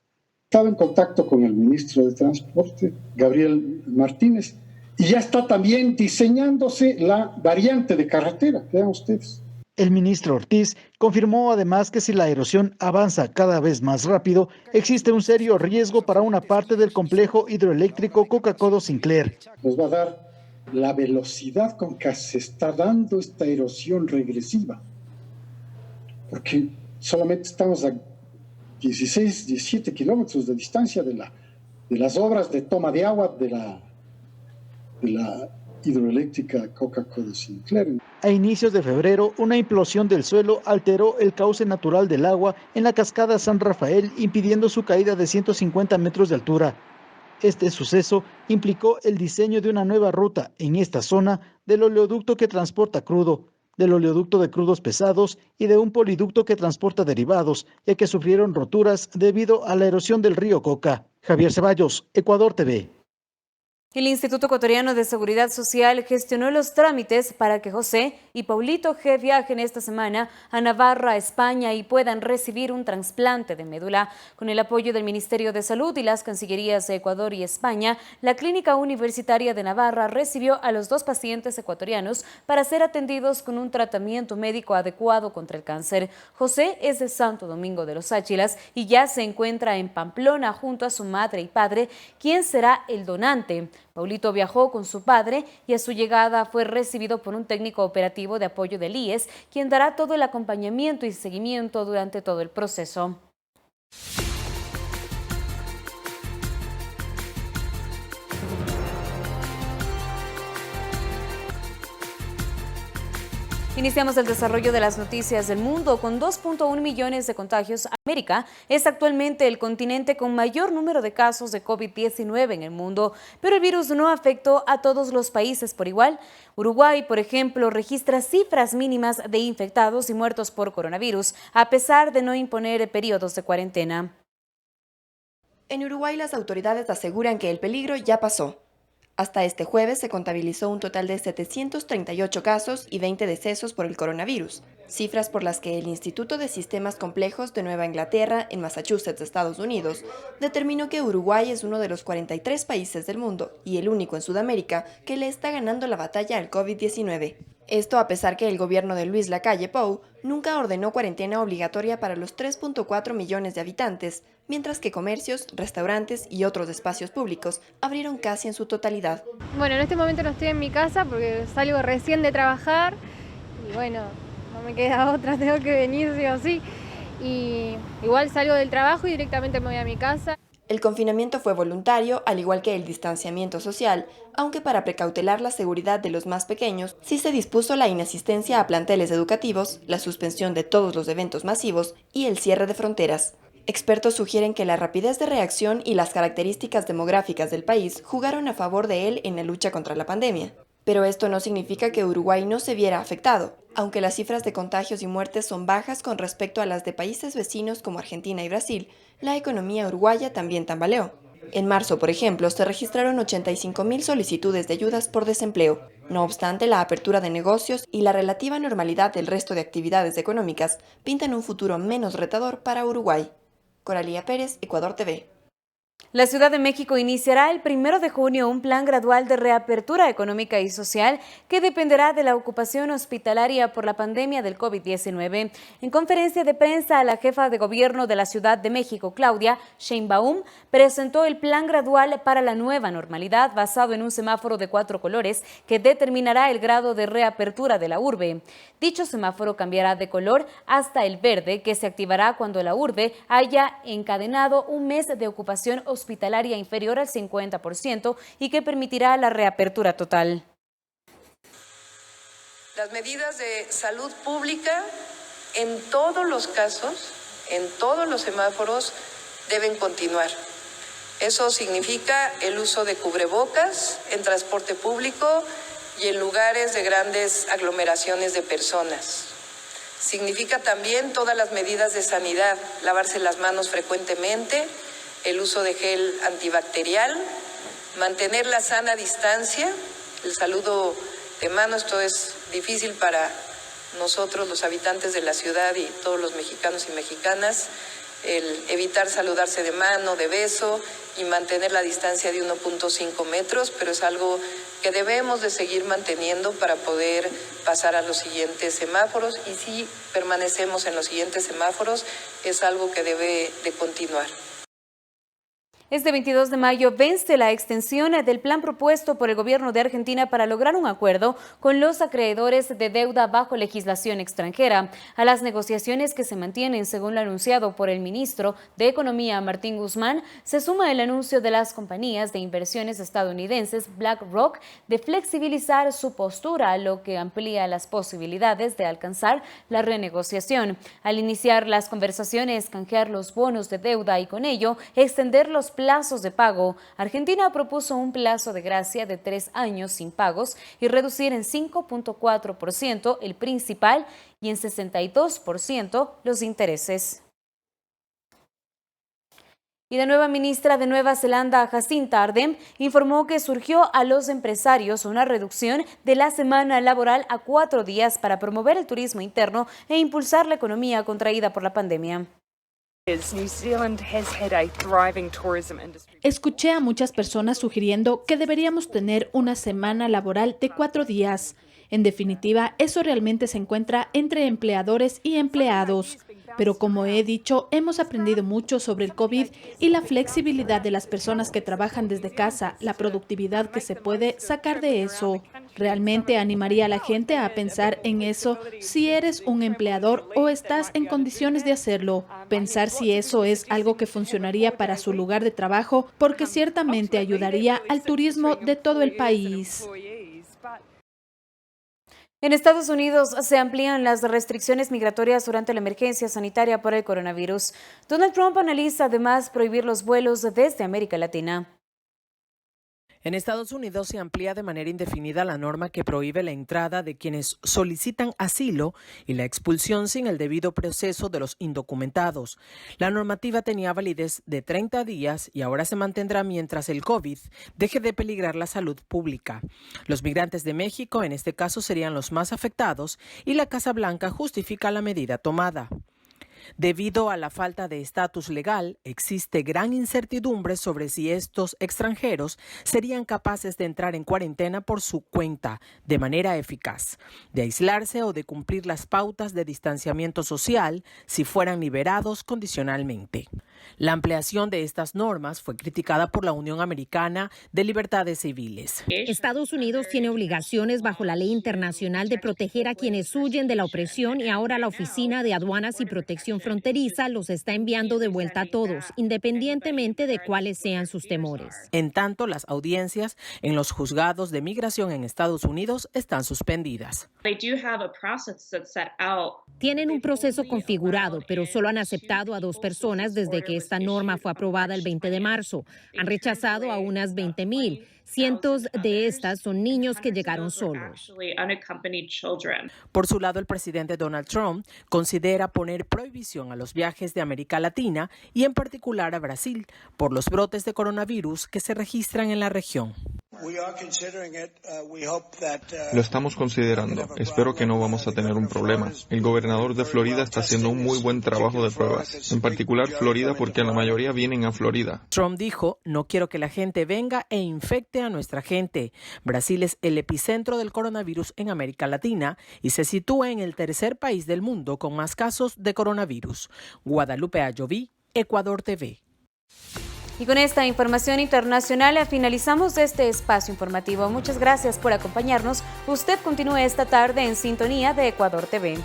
Estaba en contacto con el ministro de Transporte, Gabriel Martínez, y ya está también diseñándose la variante de carretera, vean ustedes. El ministro Ortiz confirmó además que si la erosión avanza cada vez más rápido, existe un serio riesgo para una parte del complejo hidroeléctrico Coca-Codo-Sinclair. Nos va a dar la velocidad con que se está dando esta erosión regresiva, porque solamente estamos a 16, 17 kilómetros de distancia de las obras de toma de agua de la hidroeléctrica Coca-Codo-Sinclair. A inicios de febrero, una implosión del suelo alteró el cauce natural del agua en la cascada San Rafael, impidiendo su caída de 150 metros de altura. Este suceso implicó el diseño de una nueva ruta en esta zona del oleoducto que transporta crudo, del oleoducto de crudos pesados y de un poliducto que transporta derivados, ya que sufrieron roturas debido a la erosión del río Coca. Javier Ceballos, Ecuador TV. El Instituto Ecuatoriano de Seguridad Social gestionó los trámites para que José y Paulito G. viajen esta semana a Navarra, España, y puedan recibir un trasplante de médula. Con el apoyo del Ministerio de Salud y las Cancillerías de Ecuador y España, la Clínica Universitaria de Navarra recibió a los 2 pacientes ecuatorianos para ser atendidos con un tratamiento médico adecuado contra el cáncer. José es de Santo Domingo de los Áchilas y ya se encuentra en Pamplona junto a su madre y padre, quien será el donante. Paulito viajó con su padre y a su llegada fue recibido por un técnico operativo de apoyo del IES, quien dará todo el acompañamiento y seguimiento durante todo el proceso. Iniciamos el desarrollo de las noticias del mundo. Con 2.1 millones de contagios, América es actualmente el continente con mayor número de casos de COVID-19 en el mundo, pero el virus no afectó a todos los países por igual. Uruguay, por ejemplo, registra cifras mínimas de infectados y muertos por coronavirus, a pesar de no imponer periodos de cuarentena. En Uruguay, las autoridades aseguran que el peligro ya pasó. Hasta este jueves se contabilizó un total de 738 casos y 20 decesos por el coronavirus, cifras por las que el Instituto de Sistemas Complejos de Nueva Inglaterra, en Massachusetts, Estados Unidos, determinó que Uruguay es uno de los 43 países del mundo y el único en Sudamérica que le está ganando la batalla al COVID-19. Esto a pesar que el gobierno de Luis Lacalle Pou nunca ordenó cuarentena obligatoria para los 3.4 millones de habitantes, mientras que comercios, restaurantes y otros espacios públicos abrieron casi en su totalidad. Bueno, en este momento no estoy en mi casa porque salgo recién de trabajar y bueno, no me queda otra, tengo que venir sí o sí. Y igual salgo del trabajo y directamente me voy a mi casa. El confinamiento fue voluntario, al igual que el distanciamiento social, aunque para precautelar la seguridad de los más pequeños, sí se dispuso la inasistencia a planteles educativos, la suspensión de todos los eventos masivos y el cierre de fronteras. Expertos sugieren que la rapidez de reacción y las características demográficas del país jugaron a favor de él en la lucha contra la pandemia. Pero esto no significa que Uruguay no se viera afectado. Aunque las cifras de contagios y muertes son bajas con respecto a las de países vecinos como Argentina y Brasil, la economía uruguaya también tambaleó. En marzo, por ejemplo, se registraron 85.000 solicitudes de ayudas por desempleo. No obstante, la apertura de negocios y la relativa normalidad del resto de actividades económicas pintan un futuro menos retador para Uruguay. Coralía Pérez, Ecuador TV. La Ciudad de México iniciará el 1 de junio un plan gradual de reapertura económica y social que dependerá de la ocupación hospitalaria por la pandemia del COVID-19. En conferencia de prensa, la jefa de gobierno de la Ciudad de México, Claudia Sheinbaum, presentó el plan gradual para la nueva normalidad basado en un semáforo de 4 colores que determinará el grado de reapertura de la urbe. Dicho semáforo cambiará de color hasta el verde, que se activará cuando la urbe haya encadenado un mes de ocupación hospitalaria inferior al 50% y que permitirá la reapertura total. Las medidas de salud pública en todos los casos, en todos los semáforos, deben continuar. Eso significa el uso de cubrebocas en transporte público y en lugares de grandes aglomeraciones de personas. Significa también todas las medidas de sanidad, lavarse las manos frecuentemente, el uso de gel antibacterial, mantener la sana distancia, el saludo de mano. Esto es difícil para nosotros, los habitantes de la ciudad y todos los mexicanos y mexicanas, el evitar saludarse de mano, de beso y mantener la distancia de 1.5 metros, pero es algo que debemos de seguir manteniendo para poder pasar a los siguientes semáforos, y si permanecemos en los siguientes semáforos es algo que debe de continuar. Este 22 de mayo vence la extensión del plan propuesto por el gobierno de Argentina para lograr un acuerdo con los acreedores de deuda bajo legislación extranjera. A las negociaciones que se mantienen, según lo anunciado por el ministro de Economía, Martín Guzmán, se suma el anuncio de las compañías de inversiones estadounidenses BlackRock de flexibilizar su postura, lo que amplía las posibilidades de alcanzar la renegociación. Al iniciar las conversaciones, canjear los bonos de deuda y con ello extender los plazos de pago, Argentina propuso un plazo de gracia de 3 años sin pagos y reducir en 5.4% el principal y en 62% los intereses. Y la nueva ministra de Nueva Zelanda, Jacinta Ardern, informó que surgió a los empresarios una reducción de la semana laboral a 4 días para promover el turismo interno e impulsar la economía contraída por la pandemia. Escuché a muchas personas sugiriendo que deberíamos tener una semana laboral de 4 días. En definitiva, eso realmente se encuentra entre empleadores y empleados. Pero como he dicho, hemos aprendido mucho sobre el COVID y la flexibilidad de las personas que trabajan desde casa, la productividad que se puede sacar de eso. Realmente animaría a la gente a pensar en eso si eres un empleador o estás en condiciones de hacerlo. Pensar si eso es algo que funcionaría para su lugar de trabajo, porque ciertamente ayudaría al turismo de todo el país. En Estados Unidos se amplían las restricciones migratorias durante la emergencia sanitaria por el coronavirus. Donald Trump analiza además prohibir los vuelos desde América Latina. En Estados Unidos se amplía de manera indefinida la norma que prohíbe la entrada de quienes solicitan asilo y la expulsión sin el debido proceso de los indocumentados. La normativa tenía validez de 30 días y ahora se mantendrá mientras el COVID deje de peligrar la salud pública. Los migrantes de México, en este caso, serían los más afectados y la Casa Blanca justifica la medida tomada. Debido a la falta de estatus legal, existe gran incertidumbre sobre si estos extranjeros serían capaces de entrar en cuarentena por su cuenta de manera eficaz, de aislarse o de cumplir las pautas de distanciamiento social si fueran liberados condicionalmente. La ampliación de estas normas fue criticada por la Unión Americana de Libertades Civiles. Estados Unidos tiene obligaciones bajo la ley internacional de proteger a quienes huyen de la opresión y ahora la Oficina de Aduanas y Protección Fronteriza los está enviando de vuelta a todos, independientemente de cuáles sean sus temores. En tanto, las audiencias en los juzgados de migración en Estados Unidos están suspendidas. Tienen un proceso configurado, pero solo han aceptado a 2 personas desde que esta norma fue aprobada el 20 de marzo. Han rechazado a unas 20,000. Cientos de estas son niños que llegaron solos. Por su lado, el presidente Donald Trump considera poner prohibición a los viajes de América Latina y en particular a Brasil por los brotes de coronavirus que se registran en la región. Lo estamos considerando. Espero que no vamos a tener un problema. El gobernador de Florida está haciendo un muy buen trabajo de pruebas. En particular Florida, porque la mayoría vienen a Florida. Trump dijo, no quiero que la gente venga e infecte a nuestra gente. Brasil es el epicentro del coronavirus en América Latina y se sitúa en el 3er país del mundo con más casos de coronavirus. Guadalupe Ayoví, Ecuador TV. Y con esta información internacional finalizamos este espacio informativo. Muchas gracias por acompañarnos. Usted continúe esta tarde en sintonía de Ecuador TV.